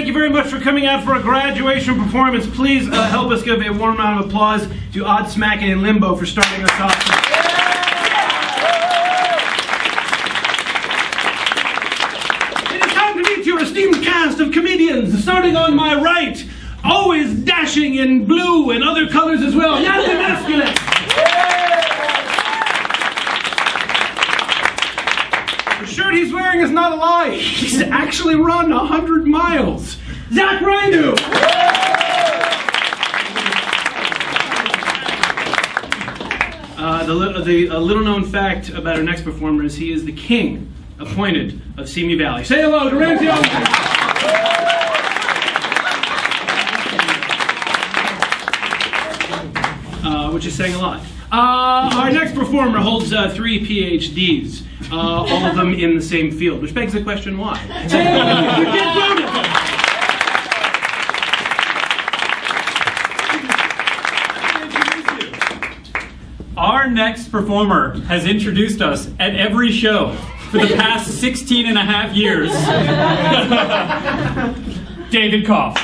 thank you very much for coming out for a graduation performance. Please help us give a warm round of applause to Odd Smackin' and Limbo for starting us off. It is time to meet your esteemed cast of comedians, starting on my right, always dashing in blue and other colors as well, Yanni Masculine. The shirt he's wearing is not a lie. He's actually run 100 miles. Zach Rindu. A little-known fact about our next performer is he is the king appointed of Simi Valley. Say hello to Ramsey Owens. Which is saying a lot. Our next performer holds 3 PhDs, all of them in the same field, which begs the question, why? Say hello to Kid Broden. Our next performer has introduced us at every show for the past 16 and a half years. David Koff.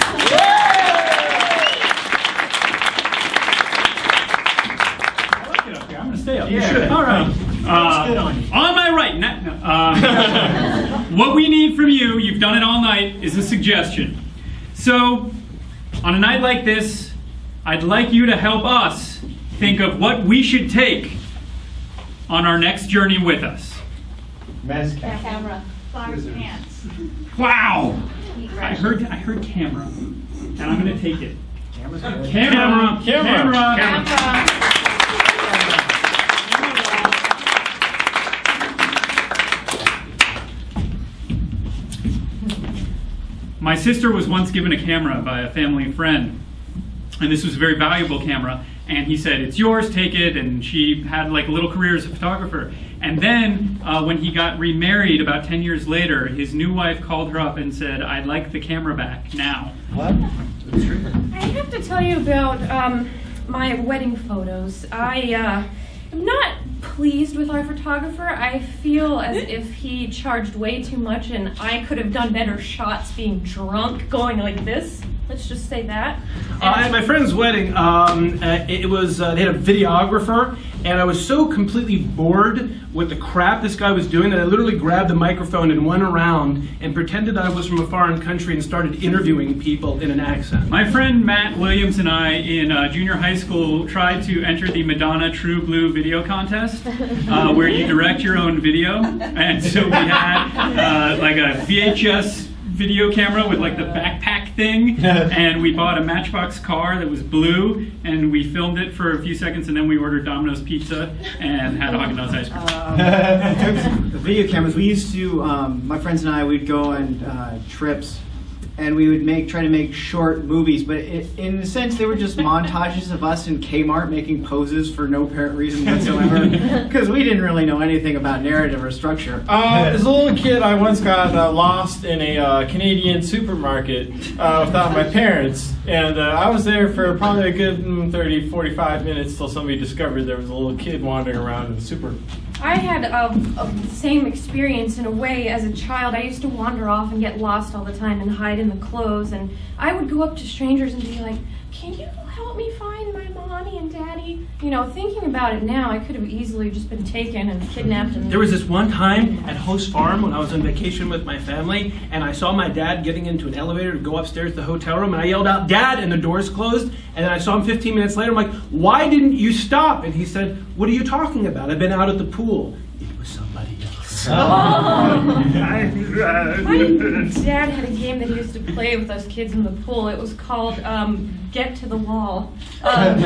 I'm going to stay up. You should. All right. On my right, what we need from you, you've done it all night, is a suggestion. So, on a night like this, I'd like you to help us think of what we should take on our next journey with us. Camera. Flowers pants. Wow! I heard camera, and I'm going to take it. Camera. My sister was once given a camera by a family friend, and this was a very valuable camera, and he said, "It's yours, take it," and she had like a little career as a photographer. And then when he got remarried about 10 years later, his new wife called her up and said, "I'd like the camera back now." What? I have to tell you about my wedding photos. I am not pleased with our photographer. I feel as if he charged way too much and I could have done better shots being drunk, going like this. Let's just say that. At my friend's wedding, it was they had a videographer, and I was so completely bored with the crap this guy was doing that I literally grabbed the microphone and went around and pretended I was from a foreign country and started interviewing people in an accent. My friend Matt Williams and I in junior high school tried to enter the Madonna True Blue video contest, where you direct your own video, and so we had like a VHS video camera with like the backpack thing, and we bought a Matchbox car that was blue, and we filmed it for a few seconds, and then we ordered Domino's pizza and had Haagen-Dazs ice cream. In terms of video cameras, we used to, my friends and I, we'd go on trips, and we would try to make short movies, but in a sense they were just montages of us in Kmart making poses for no apparent reason whatsoever, because we didn't really know anything about narrative or structure. As a little kid, I once got lost in a Canadian supermarket without my parents, and I was there for probably a good 30, 45 minutes till somebody discovered there was a little kid wandering around in the super. I had a same experience in a way as a child. I used to wander off and get lost all the time and hide in the clothes, and I would go up to strangers and be like, "Can you help me find my mommy and daddy?" You know, thinking about it now, I could have easily just been taken and kidnapped. And There was this one time at Host Farm when I was on vacation with my family, and I saw my dad getting into an elevator to go upstairs to the hotel room, and I yelled out, "Dad," and the doors closed, and then I saw him 15 minutes later. I'm like, "Why didn't you stop?" And he said, "What are you talking about? I've been out at the pool." It was somebody else. my dad had a game that he used to play with us kids in the pool. It was called Get to the Wall. Some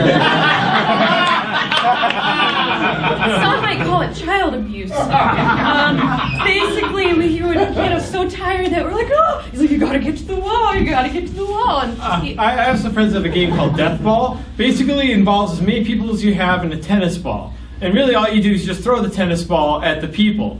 might call it child abuse. Basically, he would get us so tired that we're like, "Oh," he's like, "You gotta get to the wall, you gotta get to the wall." And I have some friends that have a game called Death Ball. Basically, it involves as many people as you have in a tennis ball. And really all you do is just throw the tennis ball at the people.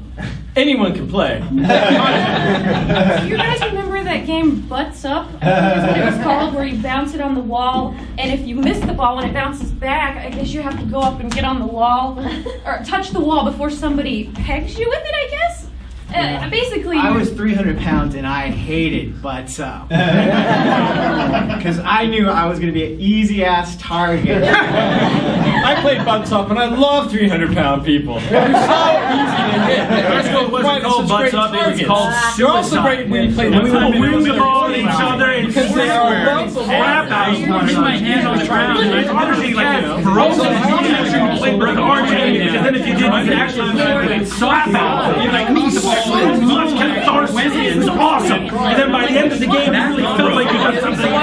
Anyone can play. Do you guys remember that game Butts Up? Is what it was called, where you bounce it on the wall, and if you miss the ball when it bounces back, I guess you have to go up and get on the wall, or touch the wall before somebody pegs you with it, I guess? Basically, I was 300 pounds and I hated butts up. Because I knew I was going to be an easy ass target. I played butts up and I love 300-pound people. They're so easy to hit. High school wasn't called butts up, it was called They're also great when you play the we would win the ball at each other and because they are slap out Bring my hand on the ground. It's obviously like ferocious. You play with orange because then if you did, you could actually slap out. You like much catharsis. It was awesome. And then by the end of the game, it really felt like you got something.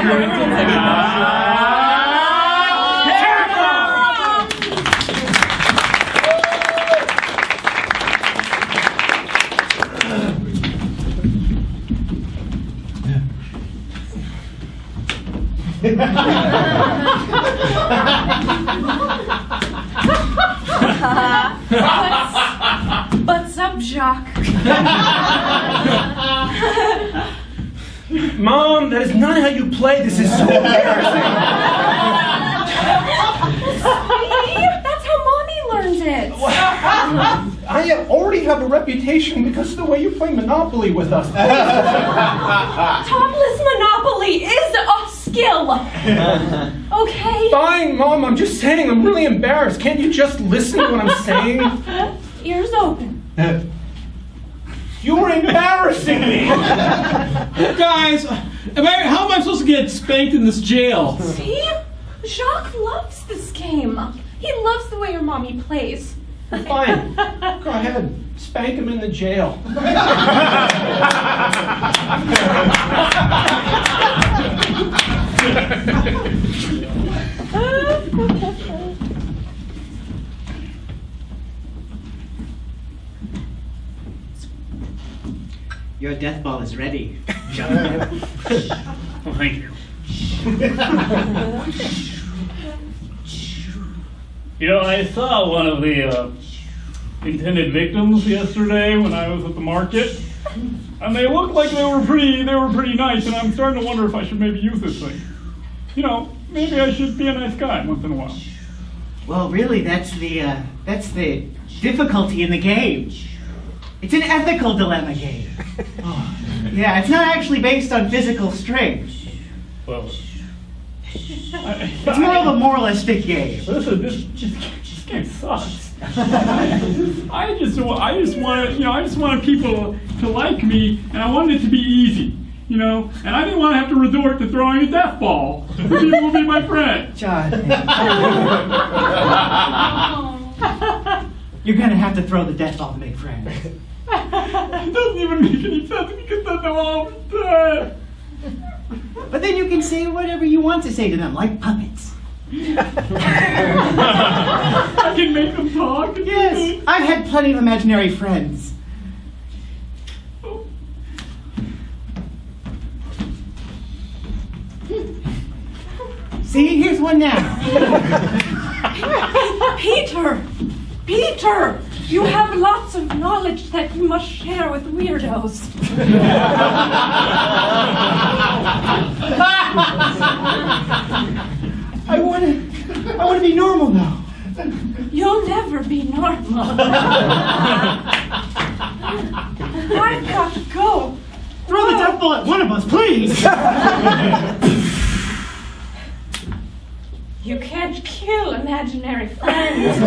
What's up, Jacques? Mom, that is not how you play. This is so embarrassing. That's how Mommy learns it. I already have a reputation because of the way you play Monopoly with us. Topless Monopoly is a skill. Okay? Fine, Mom, I'm just saying, I'm really embarrassed. Can't you just listen to what I'm saying? Ears open. You're embarrassing me. Guys, how am I supposed to get spanked in this jail? See? Jacques loves this game. He loves the way your mommy plays. Fine, go ahead, spank him in the jail. Your death ball is ready. Well, thank you. You know, I saw one of the intended victims yesterday when I was at the market, and they looked like they were pretty nice, and I'm starting to wonder if I should maybe use this thing. You know, maybe I should be a nice guy once in a while. Well, really, that's the difficulty in the game. It's an ethical dilemma game. Yeah, it's not actually based on physical strength. Well, It's more of a moralistic game. listen, this game sucks. I just wanted people to like me, and I wanted it to be easy, you know. And I didn't want to have to resort to throwing a death ball. People will be my friend. John. You're gonna have to throw the death ball to make friends. It doesn't even make any sense because then they're all dead. But then you can say whatever you want to say to them, like puppets. I can make them talk. Yes, I've had plenty of imaginary friends. See, here's one now. Peter, you have lots of knowledge that you must share with weirdos. I want to be normal now. You'll never be normal. I've got to go. Throw the death ball at one of us, please. You can't kill imaginary friends.